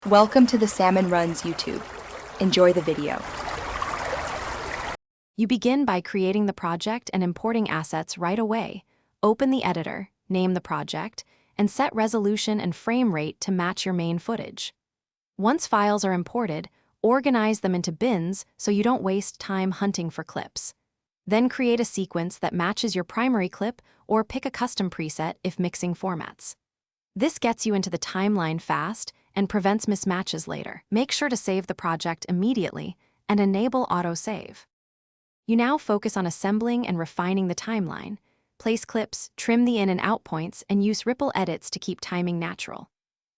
Welcome to the Salmon Runs YouTube. Enjoy the video. You begin by creating the project and importing assets right away. Open the editor, name the project, and set resolution and frame rate to match your main footage. Once files are imported, organize them into bins so you don't waste time hunting for clips. Then create a sequence that matches your primary clip or pick a custom preset if mixing formats. This gets you into the timeline fast and prevents mismatches later. Make sure to save the project immediately and enable autosave. You now focus on assembling and refining the timeline. Place clips, trim the in and out points, and use ripple edits to keep timing natural.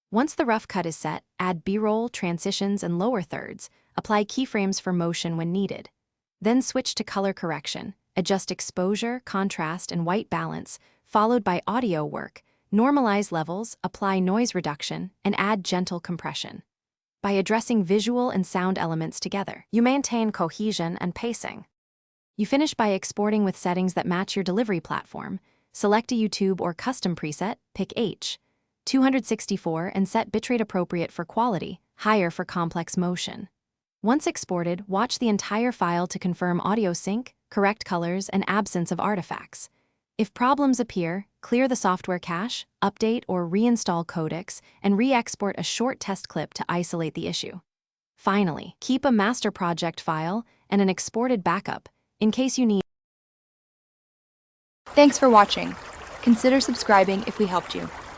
Once the rough cut is set, add B-roll, transitions, and lower thirds. Apply keyframes for motion when needed. Then switch to color correction. Adjust exposure, contrast, and white balance, followed by audio work. Normalize levels, apply noise reduction, and add gentle compression. By addressing visual and sound elements together, you maintain cohesion and pacing. You finish by exporting with settings that match your delivery platform. Select a YouTube or custom preset, pick H. 264 and set bitrate appropriate for quality, higher for complex motion. Once exported, watch the entire file to confirm audio sync, correct colors, and absence of artifacts. If problems appear, clear the software cache, update or reinstall codecs, and re-export a short test clip to isolate the issue. Finally, keep a master project file and an exported backup in case you need. Thanks for watching. Consider subscribing if we helped you.